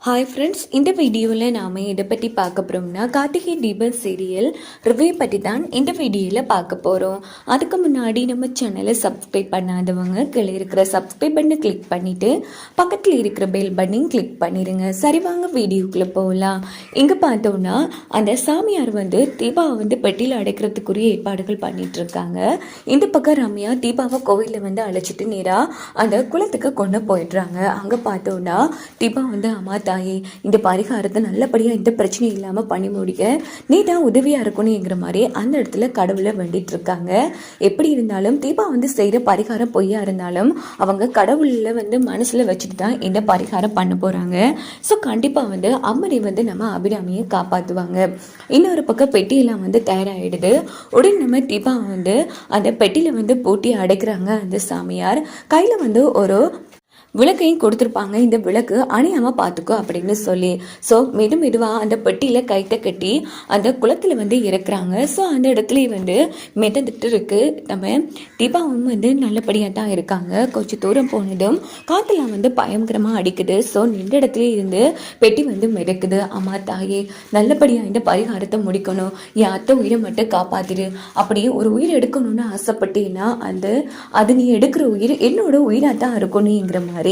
Hi friends, இந்த வீடியோவில் நாம் இதை பற்றி பார்க்க போகிறோம்னா கார்த்திகை தீபம் சீரியல் ரிவ்யூ பற்றி தான் இந்த வீடியோவில் பார்க்க போகிறோம். அதுக்கு முன்னாடி நம்ம சேனலை சப்ஸ்கிரைப் பண்ணாதவங்க கீழே இருக்கிற சப்ஸ்கிரைப் பண்ணி கிளிக் பண்ணிவிட்டு பக்கத்தில் இருக்கிற பெல் பட்டனையும் கிளிக் பண்ணிடுங்க. சரி, வாங்க வீடியோக்குள்ளே போகலாம். இங்கே பார்த்தோன்னா அந்த சாமியார் தீபாவை பெட்டியில் அடைக்கிறதுக்குரிய ஏற்பாடுகள் பண்ணிட்டு இருக்காங்க. இந்த பக்கம் ரம்யா தீபாவை கோவிலில் அழைச்சிட்டு நேராக அந்த குளத்துக்கு கொண்டு போயிடுறாங்க. அங்கே பார்த்தோன்னா தீபா அம்மா தாயே, இந்த பரிகாரத்தை நல்லபடியாக எந்த பிரச்சனையும் இல்லாமல் பண்ணி முடிக்க நீ தான் உதவியாக இருக்கணுங்கிற மாதிரி அந்த இடத்துல கடவுளை வேண்டிட்டு இருக்காங்க. எப்படி இருந்தாலும் தீபா செய்கிற பரிகாரம் பொய்யா இருந்தாலும் அவங்க கடவுளில் மனசில் வச்சுட்டு தான் இந்த பரிகாரம் பண்ண போகிறாங்க. ஸோ கண்டிப்பாக அம்மனை நம்ம அபிராமியை காப்பாற்றுவாங்க. இன்னொரு பக்கம் பெட்டியெல்லாம் தயாராகிடுது. உடனே நம்ம தீபா அந்த பெட்டியில் பூட்டி அடைக்கிறாங்க. அந்த சாமியார் கையில் ஒரு விளக்கையும் கொடுத்துருப்பாங்க. இந்த விளக்கு அணியாமல் பார்த்துக்கோ அப்படின்னு சொல்லி ஸோ மெதுவாக அந்த பெட்டியில் கைத்தை கட்டி அந்த குளத்தில் இறக்குறாங்க. ஸோ அந்த இடத்துலையே மிதந்துட்டு இருக்கு. நம்ம தீபாவும் நல்லபடியாக தான் இருக்காங்க. கொஞ்சம் தூரம் போனதும் காற்றுலாம் பயங்கரமாக அடிக்குது. ஸோ நின்ற இடத்துல இருந்து பெட்டி மிதக்குது. அம்மா தாயே, நல்லபடியாக இந்த பரிகாரத்தை முடிக்கணும், என் அத்தை உயிரை மட்டும் காப்பாத்திரு. அப்படியே ஒரு உயிர் எடுக்கணும்னு ஆசைப்பட்டீங்கன்னா அது நீ எடுக்கிற உயிர் என்னோட உயிராக தான் இருக்கணுங்கிற மாதிரி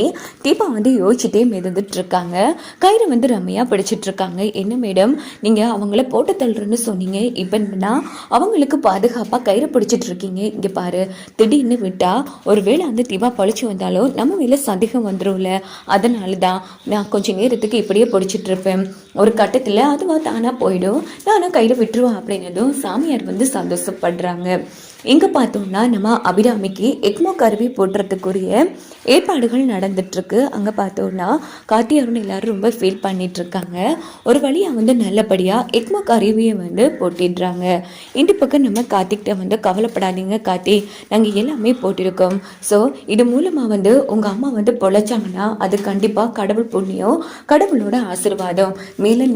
தீபா யோசிச்சுட்டே மிதந்துட்டு இருக்காங்க. கயிறு ரம்யா பிடிச்சிட்டு இருக்காங்க. என்ன மேடம், நீங்க அவங்கள போட்டு தள்ளுறன்னு சொன்னீங்க, இப்ப என்னன்னா அவங்களுக்கு பாதுகாப்பா கயிறு பிடிச்சிட்டு இருக்கீங்க. இங்க பாரு, திடீர்னு விட்டா ஒருவேளை தீபா பழிச்சு வந்தாலும் நம்ம மேல சந்தேகம் வந்துடும்ல, அதனாலதான் நான் கொஞ்ச நேரத்துக்கு இப்படியே பிடிச்சிட்டு இருப்பேன். ஒரு கட்டத்துல அதுவா தானா போயிடும், நானும் கயிறு விட்டுருவேன் அப்படின்னதும் சாமியார் சந்தோஷப்படுறாங்க. இங்கே பார்த்தோம்னா நம்ம அபிராமிக்கு எக்மோ கருவி போடுறதுக்குரிய ஏற்பாடுகள் நடந்துட்டுருக்கு. அங்கே பார்த்தோம்னா கார்த்தி அருண் எல்லாரும் ரொம்ப ஃபீல் பண்ணிட்டு இருக்காங்க. ஒரு வழியாக நல்லபடியாக எக்மோ கருவியை போட்டிடுறாங்க. இந்த பக்கம் நம்ம கார்த்திகிட்ட கவலைப்படாதீங்க கார்த்தி, நாங்கள் எல்லாமே போட்டிருக்கோம். ஸோ இது மூலமாக உங்கள் அம்மா பொழைச்சாங்கன்னா அது கண்டிப்பாக கடவுள் புண்ணியம், கடவுளோட ஆசீர்வாதம், மேலே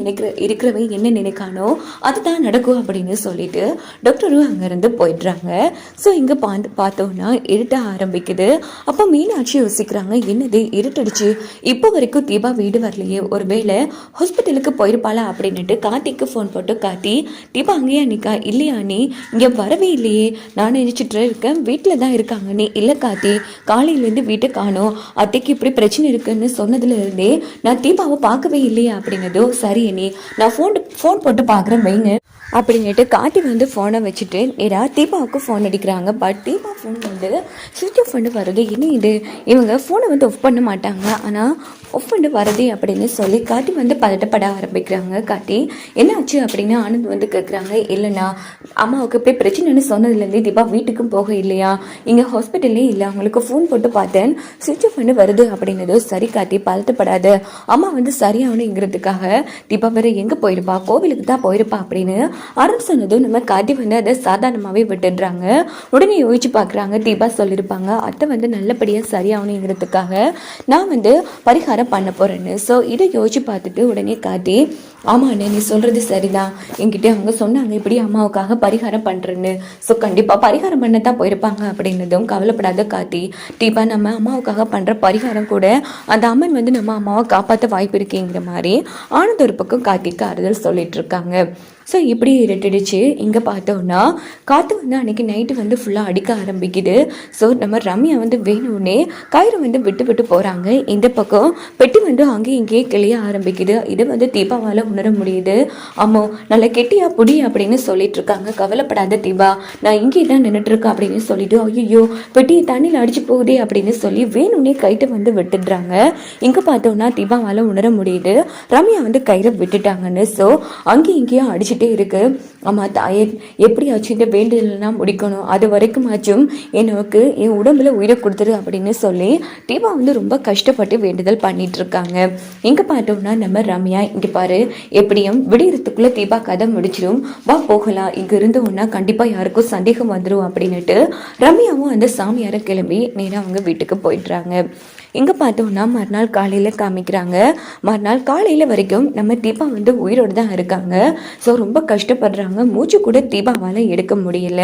இருக்கிறவங்க என்ன நினைக்கானோ அதுதான் நடக்கும் அப்படின்னு சொல்லிட்டு டாக்டரும் அங்கேருந்து போயிடுறாங்க. ஸோ இங்கே பார்த்தோம்னா இருட்ட ஆரம்பிக்குது. அப்போ மீனாட்சி யோசிக்கிறாங்க, என்னது இருட்டடிச்சு, இப்போ வரைக்கும் தீபா வீடு வரலையே, ஒருவேளை ஹாஸ்பிட்டலுக்கு போயிருப்பாளா அப்படின்னுட்டு கார்த்திக்கு ஃபோன் போட்டு, கார்த்தி தீபா அங்கேயா நிக்கா? இல்லையா நீ இங்கே வரவே இல்லையே, நான் நினைச்சிட்டு இருக்கேன் வீட்டில் தான் இருக்காங்க. நீ இல்லை கார்த்தி, காலையிலேருந்து வீட்டை காணோம், அத்தைக்கு இப்படி பிரச்சனை இருக்குன்னு சொன்னதுல இருந்தே நான் தீபாவை பார்க்கவே இல்லையா அப்படின்னதோ, சரி நீ நான் ஃபோன் போட்டு பார்க்குறேன் வைங்க அப்படின்ட்டு கார்த்தி ஃபோனை வச்சுட்டு நேராக தீபாவுக்கு ஃபோன் அடிக்கிறாங்க. பட் தீபா ஃபோன் சுவிட்ச் ஆஃப் வருது. என்ன இது, இவங்க ஃபோனை ஆஃப் பண்ண மாட்டாங்க, ஆனால் ஆஃப் வருது அப்படின்னு சொல்லி கார்த்தி பதட்டப்பட ஆரம்பிக்கிறாங்க. கார்த்தி என்னாச்சு அப்படின்னு ஆனந்த் கேட்குறாங்க. இல்லைண்ணா, அம்மாவுக்கு இப்படி பிரச்சனைன்னு சொன்னதுலேருந்து தீபா வீட்டுக்கும் போக இல்லையா, இங்கே ஹாஸ்பிட்டல்லே இல்லை, அவங்களுக்கு ஃபோன் போட்டு பார்த்தேன், சுவிட்ச் ஆஃப் வருது அப்படின்னதோ, சரி கார்த்தி பதட்டப்படாத, அம்மா சரியாகணுங்கிறதுக்காக தீபா வேறு எங்கே போயிருப்பா, கோவிலுக்கு தான் போயிருப்பா அப்படின்னு அருண் சொன்னதும் நம்ம கார்த்தி அதை சாதாரணமாகவே விட்டுடுறாங்க. உடனே யோசிச்சு பார்க்குறாங்க, தீபா சொல்லியிருப்பாங்க அத்தை நல்லபடியாக சரியாகணுங்கிறதுக்காக நான் பரிகாரம் பண்ண போகிறேன்னு. ஸோ இதை யோசிச்சு பார்த்துட்டு உடனே கார்த்தி, ஆமாண்ணே நீ சொல்கிறது சரிதான், என்கிட்ட அவங்க சொன்னாங்க இப்படி அம்மாவுக்காக பரிகாரம் பண்ணுறேன்னு, ஸோ கண்டிப்பாக பரிகாரம் பண்ண தான் போயிருப்பாங்க அப்படின்னதும், கவலைப்படாத கார்த்தி, தீபா நம்ம அம்மாவுக்காக பண்ணுற பரிகாரம் கூட அந்த அம்மன் நம்ம அம்மாவை காப்பாற்ற வாய்ப்பு இருக்குங்கிற மாதிரி ஆனந்த ஒரு பக்கம் கார்த்திக்கு ஆறுதல் சொல்லிட்டு இருக்காங்க. ஸோ இப்படி இருட்டுடுச்சு. இங்கே பார்த்தோன்னா காற்று அன்றைக்கி நைட்டு ஃபுல்லாக அடிக்க ஆரம்பிக்குது. ஸோ நம்ம ரம்யா வேணும்னே கயிறு விட்டு விட்டு போகிறாங்க. இந்த பக்கம் பெட்டி அங்கேயும் இங்கேயே கிளிய ஆரம்பிக்குது. இதை தீபாவால் உணர முடியுது. அம்மோ நல்லா கெட்டியா புடி அப்படின்னு சொல்லிட்டு இருக்காங்க. கவலைப்படாத தீபா, நான் இங்கே தான் நின்றுட்டு இருக்கேன் அப்படின்னு சொல்லிட்டு, ஐயோ பெட்டியை தண்ணியில் அடிச்சு போகுதே அப்படின்னு சொல்லி வேணும்னே கைட்டை விட்டுடுறாங்க. இங்கே பார்த்தோன்னா தீபாவால் உணர முடியுது ரம்யா கயிறை விட்டுட்டாங்கன்னு. ஸோ அங்கேயும் இங்கேயும் அடிச்சு இருக்கு. அம்மா தாயே, எப்படியாச்சும் இந்த வேண்டுதலாம் முடிக்கணும், அது வரைக்கும் ஆச்சும் எனக்கு என் உடம்புல உயிரை கொடுத்துரு அப்படின்னு சொல்லி தீபா ரொம்ப கஷ்டப்பட்டு வேண்டுதல் பண்ணிட்டு இருக்காங்க. இங்க பார்த்தோம்னா நம்ம ரம்யா, இங்க பாரு எப்படியும் விடியறதுக்குள்ள தீபா கதை முடிச்சிடும், வா போகலாம், இங்க இருந்து ஒன்னா கண்டிப்பா யாருக்கும் சந்தேகம் வந்துடும் அப்படின்னுட்டு ரம்யாவும் அந்த சாமியாரை கிளம்பி நேராக அவங்க வீட்டுக்கு போயிடுறாங்க. இங்கே பார்த்தோம்னா மறுநாள் காலையில் காமிக்கிறாங்க. மறுநாள் காலையில் வரைக்கும் நம்ம தீபா உயிரோடு தான் இருக்காங்க. ஸோ ரொம்ப கஷ்டப்படுறாங்க. மூச்சு கூட தீபாவால் எடுக்க முடியல.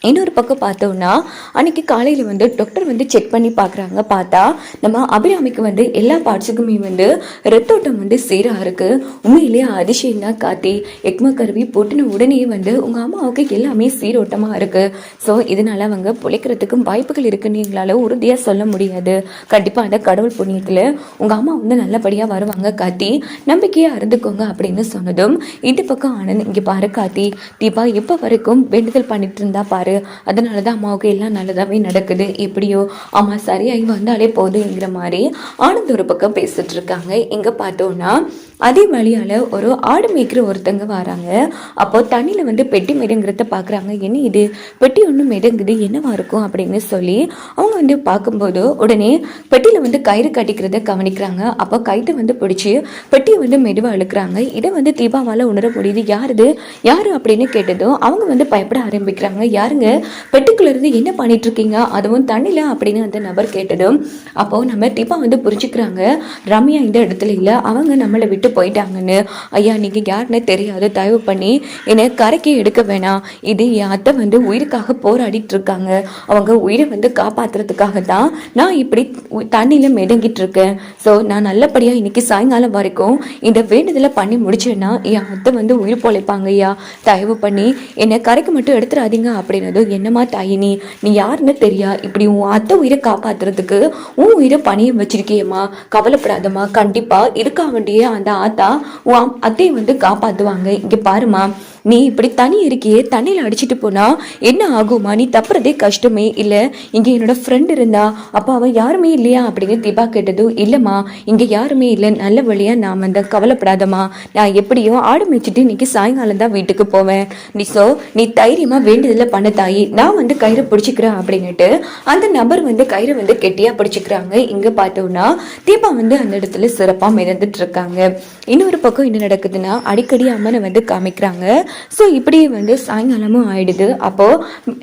இன்னொரு பக்கம் பார்த்தோம்னா அன்னைக்கு காலையில் வந்து டாக்டர் வந்து செக் பண்ணி பார்க்குறாங்க. பார்த்தா நம்ம அபிராமிக்கு வந்து எல்லா பார்ட்ஸுக்குமே வந்து ரத்தோட்டம் வந்து சீராக இருக்குது. உண்மையிலேயே அதிசயம் தான் கார்த்தி. எக்மோ கருவி போட்டுன உடனே வந்து உங்கள் அம்மாவுக்கு எல்லாமே சீரோட்டமாக இருக்குது. ஸோ இதனால் அவங்க பிழைக்கிறதுக்கும் வாய்ப்புகள் இருக்குன்னு எங்களால் உறுதியாக சொல்ல முடியாது. கண்டிப்பாக அந்த கடவுள் புண்ணியத்தில் உங்கள் அம்மா வந்து நல்லபடியாக வருவாங்க கார்த்தி, நம்பிக்கையாக இருந்துக்கோங்க அப்படின்னு சொன்னதும் இந்த பக்கம் ஆனந்த், இங்கே பாரு கார்த்தி, தீபா இப்போ வரைக்கும் வேண்டுதல் பண்ணிட்டு இருந்தா பாரு, அதனால தான் அம்மாவுக்கு எல்லாம் நல்லதாகவே நடக்குது, எப்படியோ அம்மா சரியாகி வந்தாலே போதுங்கிற மாதிரி ஆனந்த் ஒரு பக்கம் பேசிட்டு இருக்காங்க. எங்கே பார்த்தோன்னா அதே வழியால் ஒரு ஆடு மேய்க்கிற ஒருத்தங்க வராங்க. அப்போ தண்ணியில் வந்து பெட்டி மிதங்கிறத பார்க்குறாங்க. என்ன இது பெட்டி ஒன்றும் மிதங்குது, என்னவா இருக்கும் அப்படின்னு சொல்லி அவங்க வந்து பார்க்கும்போது உடனே பெட்டியில் வந்து கயிறு கட்டிக்கிறத கவனிக்கிறாங்க. அப்போ கயிற்றை வந்து பிடிச்சி பெட்டியை வந்து மெதுவாக இழுக்கிறாங்க. இதை வந்து தீபாவால் உணர முடியுது. யாரு அப்படின்னு கேட்டதும் அவங்க வந்து பயப்பட ஆரம்பிக்கிறாங்க. யாருங்க பெட்டிக்குள்ளேருந்து என்ன பண்ணிட்டு இருக்கீங்க, அதுவும் தண்ணியில் அப்படின்னு அந்த நபர் கேட்டதும் அப்போது நம்ம தீபா வந்து புரிஞ்சுக்கிறாங்க, ரம்யா இந்த இடத்துல இல்லை, அவங்க நம்மளை விட்டு போயிட்டாங்கன்னு. ஐயா நீங்கள் யாருன்னு தெரியாது, தயவு பண்ணி என்னை கரைக்கே எடுக்க வேணாம், இது என் அத்தை வந்து உயிருக்காக போராடிட்டு இருக்காங்க, அவங்க உயிரை வந்து காப்பாற்றுறதுக்காக தான் நான் இப்படி தண்ணியில் மிதங்கிட்டு இருக்கேன். ஸோ நான் நல்லபடியாக இன்னைக்கு சாயங்காலம் வரைக்கும் இந்த வேண்டுதலை பண்ணி முடிச்சேன்னா என் அத்தை வந்து உயிர் பொழைப்பாங்க ஐயா, தயவு பண்ணி என்னை கரைக்கு மட்டும் எடுத்துடாதீங்க அப்படின்னதும், என்னம்மா தாயினி நீ யாருன்னு தெரியா, இப்படி உன் அத்தை உயிரை காப்பாற்றுறதுக்கு உன் உயிரை பணியம் வச்சிருக்கியம்மா, கவலைப்படாதம்மா, கண்டிப்பாக இருக்க வேண்டிய அந்த ஆத்தா உன் அத்தையை வந்து காப்பாற்றுவாங்க. இங்கே பாருமா, நீ இப்படி தனி இருக்கியே, தண்ணியில் அடிச்சுட்டு போனா என்ன ஆகுமா, நீ தப்புறதே கஷ்டமே இல்லை, இங்கே என்னோட ஃப்ரெண்ட் இருந்தா, அப்போ அவன் யாருமே இல்லையா அப்படின்னு தீபா கேட்டதும், இல்லைம்மா இங்கே யாருமே இல்லை, நல்ல வழியாக நான் வந்து கவலைப்படாதம்மா, நான் எப்படியும் ஆடு மேய்ச்சிட்டு இன்னைக்கு சாயங்காலம் தான் வீட்டுக்கு போவேன், நீ தைரியமாக வேண்டியதில் பண்ண தாயி, நான் வந்து கயிறை பிடிச்சிக்கிறேன் அப்படின்னுட்டு அந்த நபர் வந்து கயிறை வந்து கெட்டியாக பிடிச்சிக்கிறாங்க. இங்கே பார்த்தோம்னா தீபா வந்து அந்த இடத்துல சிறப்பாக மிதந்துட்டு இருக்காங்க. இன்னொரு பக்கம் என்ன நடக்குதுன்னா அடிக்கடி அம்மனை வந்து காமிக்கிறாங்க. ஸோ இப்படியே வந்து சாயங்காலமும் ஆயிடுது. அப்போது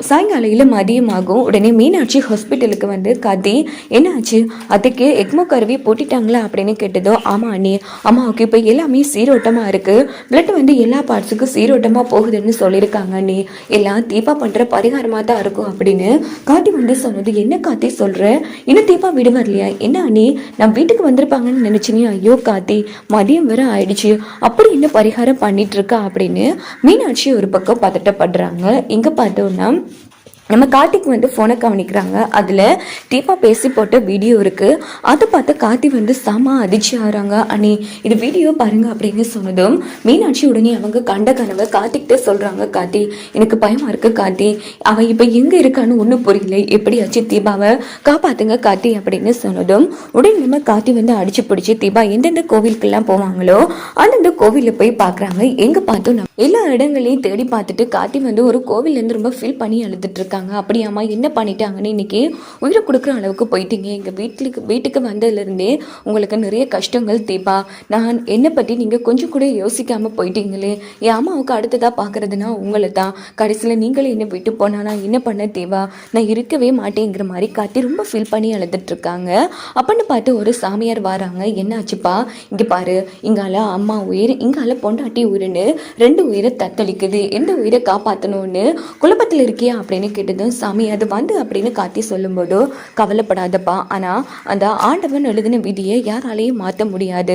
சாயங்காலையில் மதியமாகும். உடனே மீனாட்சி ஹாஸ்பிட்டலுக்கு வந்து கத்தி, என்ன ஆச்சு, அதுக்கு எக்மோ கருவி போட்டுட்டாங்களா அப்படின்னு கேட்டதோ, ஆமாம் அண்ணி, அம்மாவுக்கு இப்போ எல்லாமே சீரோட்டமாக இருக்குது, பிளட் வந்து எல்லா பார்ட்ஸுக்கும் சீரோட்டமாக போகுதுன்னு சொல்லியிருக்காங்க அண்ணி, எல்லாம் தீபா பண்ணுற பரிகாரமாக தான் இருக்கும் அப்படின்னு காத்தி வந்து சொன்னது. என்ன காத்தி சொல்கிற, இன்னும் தீபா விடு வரலையா, என்ன அண்ணி நான் வீட்டுக்கு வந்திருப்பாங்கன்னு நினச்சினே, ஐயோ காத்தி மதியம் வேற ஆயிடுச்சு, அப்படி என்ன பரிகாரம் பண்ணிட்டு இருக்கா அப்படின்னு மீனாட்சி ஒரு பக்கம் பதட்டப்படுறாங்க. இங்கே பார்த்தோன்னா நம்ம கார்த்திக் வந்து ஃபோனை கவனிக்கிறாங்க. அதில் தீபா பேசி போட்ட வீடியோ இருக்குது. அதை பார்த்து கார்த்தி வந்து செம அதிர்ச்சி ஆகிறாங்க. அண்ணி இது வீடியோ பாருங்க அப்படின்னு சொன்னதும் மீனாட்சி உடனே அவங்க கண்ட கனவை கார்த்திக்கிட்டே சொல்கிறாங்க. கார்த்தி எனக்கு பயமாக இருக்குது கார்த்தி, அவன் இப்போ எங்கே இருக்கான்னு ஒன்றும் புரியல, எப்படியாச்சும் தீபாவை காப்பாற்றுங்க கார்த்தி அப்படின்னு சொன்னதும் உடனே நம்ம கார்த்தி வந்து அடிச்சு பிடிச்சி தீபா எந்தெந்த கோவிலுக்கெல்லாம் போவாங்களோ அந்தந்த கோவிலில் போய் பார்க்குறாங்க. எங்கே பார்த்தோம் எல்லா இடங்களையும் தேடி பார்த்துட்டு கார்த்தி வந்து ஒரு கோவிலேருந்து ரொம்ப ஃபீல் பண்ணி அழுதுட்டு இருக்காங்க. அப்படியாம்மா என்ன பண்ணிட்டாங்கன்னு, இன்னைக்கு உயிரை கொடுக்குற அளவுக்கு போயிட்டீங்க, எங்கள் வீட்டுக்கு வந்ததுலேருந்தே உங்களுக்கு நிறைய கஷ்டங்கள் தீபா, நான் என்னை பற்றி நீங்கள் கொஞ்சம் கூட யோசிக்காமல் போயிட்டீங்களே, என் அம்மாவுக்கு அடுத்ததாக பார்க்குறதுனா உங்களை தான், கடைசியில் நீங்களே என்னை விட்டு போனா நான் என்ன பண்ண தீபா, நான் இருக்கவே மாட்டேங்கிற மாதிரி கார்த்தி ரொம்ப ஃபீல் பண்ணி அழுதுட்ருக்காங்க. அப்படின்னு பார்த்து ஒரு சாமியார் வராங்க. என்ன ஆச்சுப்பா, இங்கே பாரு, இங்கால அம்மா உயிர் இங்கால பொண்டாட்டி உயிர்னு ரெண்டு உயிரை தத்தளிக்குது, எந்த உயிரை காப்பாற்றணும்னு குழப்பத்தில் இருக்கியா அப்படின்னு கேட்டதும், சாமி அது வந்து அப்படின்னு கார்த்தி சொல்லும்போது, கவலைப்படாதப்பா, ஆனால் அந்த ஆண்டவன் எழுதின விதியை யாராலையும் மாற்ற முடியாது,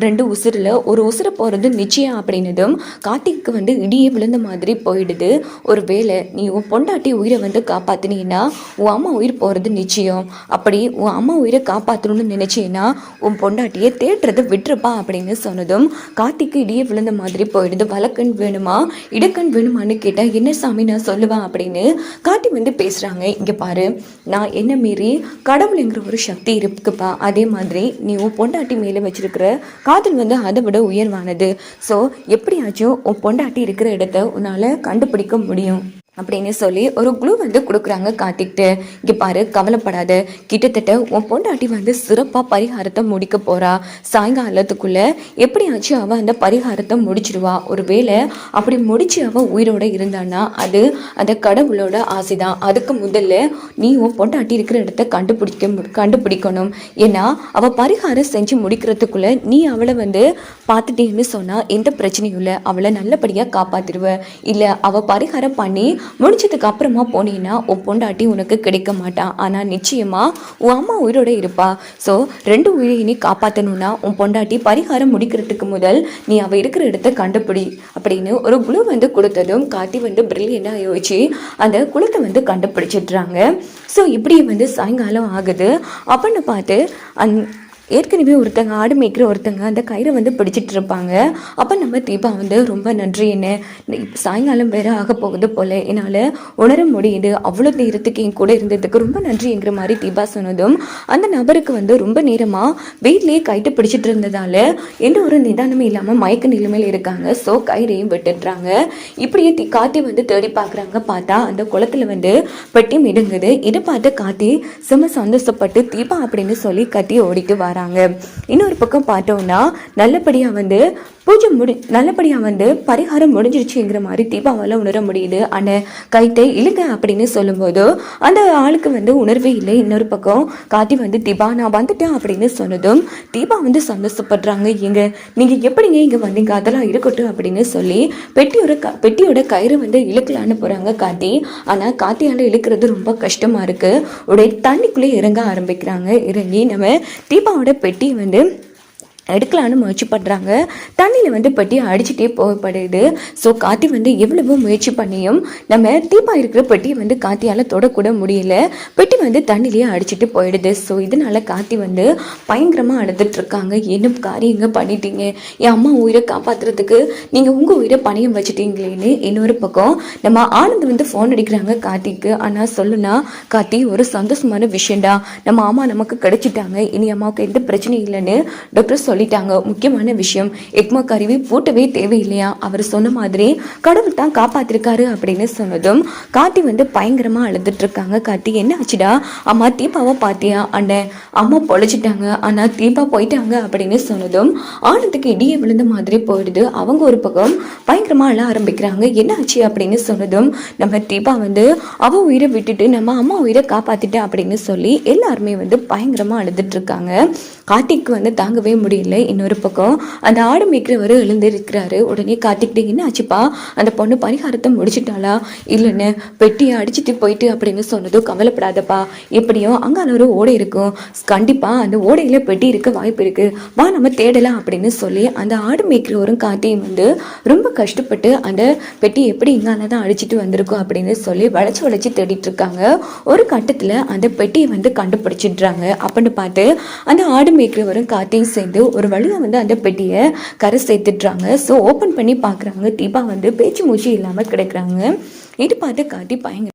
ரெண்டு உசுரில் ஒரு உசுரை போகிறது நிச்சயம் அப்படின்னதும் கார்த்திக்கு வந்து இடியே விழுந்த மாதிரி போயிடுது. ஒரு வேளை நீ உன் பொண்டாட்டி உயிரை வந்து காப்பாற்றினீன்னா உன் அம்மா உயிர் போகிறது நிச்சயம், அப்படி உன் அம்மா உயிரை காப்பாற்றணும்னு நினைச்சேன்னா உன் பொண்டாட்டியை தேடுறதை விட்டுருப்பா அப்படின்னு சொன்னதும் கார்த்திக்கு இடியே விழுந்த மாதிரி போயிடுது. வழக்கன் வேணுமா இடக்கண் வேணுமான்னு கேட்டால், என்ன சாமி நான் சொல்லுவேன் அப்படின்னு கார்த்தி வந்து பேசுகிறாங்க. இங்கே பாரு, நான் என்ன மீறி கடவுளுங்கிற ஒரு சக்தி இருக்குப்பா, அதே மாதிரி நீ உன் பொண்டாட்டி மேலே வச்சிருக்கிற காதல் வந்து அதை விட உயர்வானது, ஸோ எப்படியாச்சும் உன் பொண்டாட்டி இருக்கிற இடத்த உன்னால் கண்டுபிடிக்க முடியும் அப்படின்னு சொல்லி ஒரு க்ளூ வந்து கொடுக்குறாங்க கார்த்திக்கிட்ட. இங்கே பாரு, கவலைப்படாத, கிட்டத்தட்ட உன் பொண்டாட்டி வந்து சிறப்பாக பரிகாரத்தை முடிக்க போகிறா, சாயங்காலத்துக்குள்ளே எப்படியாச்சும் அவள் அந்த பரிகாரத்தை முடிச்சிடுவா, ஒரு வேளை அப்படி முடிச்சு அவள் உயிரோடு இருந்தான்னா அது அந்த கடவுளோட ஆசை தான், அதுக்கு முதல்ல நீ உன் பொண்டாட்டி இருக்கிற இடத்த கண்டுபிடிக்கணும், ஏன்னா அவள் பரிகாரம் செஞ்சு முடிக்கிறதுக்குள்ளே நீ அவளை வந்து பார்த்துட்டேன்னு சொன்னால் எந்த பிரச்சனையும் இல்லை, அவளை நல்லபடியாக காப்பாற்றிடுவ, இல்லை அவள் பரிகாரம் பண்ணி முடிச்சதுக்கு அப்புறமா போனீங்கன்னா உன் பொண்டாட்டி உனக்கு கிடைக்க மாட்டான், ஆனால் நிச்சயமா உன் அம்மா உயிரோட இருப்பா. ஸோ 2 உயிரை நீ காப்பாற்றணும்னா உன் பொண்டாட்டி பரிகாரம் முடிக்கிறதுக்கு முதல் நீ அவள் இருக்கிற இடத்த கண்டுபிடி அப்படின்னு ஒரு குழு வந்து கொடுத்ததும் கார்த்தி வந்து பிரில்லியண்டாக யோசிச்சு அந்த குளத்தை வந்து கண்டுபிடிச்சிடுறாங்க. ஸோ இப்படி வந்து சாயங்காலம் ஆகுது. அப்படின்னு பார்த்து ஏற்கனவே ஒருத்தங்க ஆடு மேய்க்கிற ஒருத்தங்க அந்த கயிறை வந்து பிடிச்சிட்டு இருப்பாங்க. அப்போ நம்ம தீபா வந்து ரொம்ப நன்றி, என்ன சாயங்காலம் வேற ஆக போகுது போல என்னால் உணர முடியுது, அவ்வளோ நேரத்துக்கு என் கூட இருந்ததுக்கு ரொம்ப நன்றிங்கிற மாதிரி தீபா சொன்னதும் அந்த நபருக்கு வந்து ரொம்ப நேரமாக வீட்லேயே கயிற்று பிடிச்சிட்டு இருந்ததால எந்த ஒரு நிதானமே இல்லாமல் மயக்க நிலைமையில் இருக்காங்க. ஸோ கயிறையும் விட்டுடுறாங்க. இப்படியே கார்த்தி வந்து தேடி பார்க்குறாங்க. பார்த்தா அந்த குளத்தில் வந்து பெட்டி மிடுங்குது. இதை பார்த்து கார்த்தி செம்ம சந்தோஷப்பட்டு தீபா அப்படின்னு சொல்லி கத்தி ஓடிட்டு வராங்க. இன்னொரு பக்கம் பார்த்தோம்னா நல்லபடியாக வந்து நல்லபடியாக வந்து பரிகாரம் முடிஞ்சிருச்சுங்கிற மாதிரி தீபாவால் உணர முடியுது. ஆனால் கைத்தை இழுங்க அப்படின்னு சொல்லும்போது அந்த ஆளுக்கு வந்து உணர்வே இல்லை. இன்னொரு பக்கம் கார்த்தி வந்து தீபா நான் வந்துட்டேன் அப்படின்னு சொன்னதும் தீபா வந்து சந்தோஷப்படுறாங்க. நீங்கள் எப்படிங்க இங்கே வந்தீங்க, அதெல்லாம் இருக்கட்டும் அப்படின்னு சொல்லி பெட்டியோட கயிறு வந்து இழுக்கலான்னு போகிறாங்க கார்த்தி. ஆனால் கார்த்தியால் இழுக்கிறது ரொம்ப கஷ்டமாக இருக்குது. உடைய தண்ணிக்குள்ளே இறங்க ஆரம்பிக்கிறாங்க. இறங்கி நம்ம தீபாவோட பெட்டி வந்து எடுக்கலான்னு முயற்சி பண்ணுறாங்க. தண்ணியில் வந்து பெட்டியை அடிச்சுட்டே போகப்படுது. ஸோ கார்த்தி வந்து எவ்வளவோ முயற்சி பண்ணியும் நம்ம தீபா இருக்கிற பெட்டியை வந்து கார்த்தியால் தொடக்கூட முடியல. பெட்டி வந்து தண்ணிலேயே அடிச்சுட்டு போயிடுது. ஸோ இதனால் கார்த்தி வந்து பயங்கரமாக அழுதுட்ருக்காங்க. என்ன காரியங்க பண்ணிட்டீங்க, என் அம்மா உயிரை காப்பாற்றுறதுக்கு நீங்கள் உங்கள் உயிரை பணியம் வச்சுட்டீங்களேன்னு. இன்னொரு பக்கம் நம்ம ஆனந்த் வந்து ஃபோன் அடிக்கிறாங்க கார்த்திக்கு. ஆனால் சொல்லுனா கார்த்தி ஒரு சந்தோஷமான விஷயம்டா, நம்ம அம்மா நமக்கு கிடைச்சிட்டாங்க, இனி அம்மாவுக்கு எந்த பிரச்சனையும் இல்லைன்னு டாக்டர் சொல்லிட்டாங்க. முக்கியமான விஷயம், எக்மா கருவி பூட்டவே தேவையில்லையா, அவர் சொன்ன மாதிரி கடவுள் தான் காப்பாத்திருக்காரு அப்படின்னு சொன்னதும் கார்த்தி வந்து பயங்கரமா அழுதுட்டு இருக்காங்க. கார்த்தி என்ன ஆச்சுடா, அம்மா தீபாவை பாத்தியா, அண்ணன் அம்மா பொழைச்சிட்டாங்க ஆனா தீபா போயிட்டாங்க அப்படின்னு சொன்னதும் ஆனந்துக்கு இடியே விழுந்த மாதிரி போயிடுது. அவங்க ஒரு பக்கம் பயங்கரமா அழ ஆரம்பிக்கிறாங்க. என்ன ஆச்சு அப்படின்னு சொன்னதும் நம்ம தீபா வந்து அவ உயிரை விட்டுட்டு நம்ம அம்மா உயிரை காப்பாத்திட்ட அப்படின்னு சொல்லி எல்லாருமே வந்து பயங்கரமா அழுதுட்டு இருக்காங்க. கார்த்திக்கு வந்து தாங்கவே முடியல. இன்னொரு பக்கம் அந்த ஆடு மேய்க்கிறவர் எழுந்திருக்கிறாரு. உடனே கார்த்திக்கிட்ட என்ன ஆச்சுப்பா, அந்த பொண்ணு பரிகாரத்தை முடிச்சிட்டாளா, இல்லைன்னு பெட்டியை அடிச்சுட்டு போயிட்டு அப்படின்னு சொன்னதும் கவலைப்படாதப்பா, எப்படியும் அங்கால ஒரு ஓடை இருக்கும், கண்டிப்பா அந்த ஓடையில பெட்டி இருக்க வாய்ப்பு இருக்கு, வா நம்ம தேடலாம் அப்படின்னு சொல்லி அந்த ஆடு மேய்க்கிறவரும் கார்த்தியும் வந்து ரொம்ப கஷ்டப்பட்டு அந்த பெட்டி எப்படி இங்கால தான் அடிச்சுட்டு வந்திருக்கும் அப்படின்னு சொல்லி வளைச்சு தேடிட்டு இருக்காங்க. ஒரு கட்டத்துல அந்த பெட்டியை வந்து கண்டுபிடிச்சிடுறாங்க. அப்படின்னு பார்த்து அந்த ஆடு மேய்க்கிறவரும் கார்த்தியும் சேர்ந்து ஒரு வழியா வந்து அந்த பெட்டியை கரை சேர்த்துட்றாங்க. ஸோ ஓப்பன் பண்ணி பார்க்குறாங்க. தீபா வந்து பேச்சு மூச்சு இல்லாமல் கிடைக்கிறாங்க. இது பார்த்து கார்த்தி பயங்கர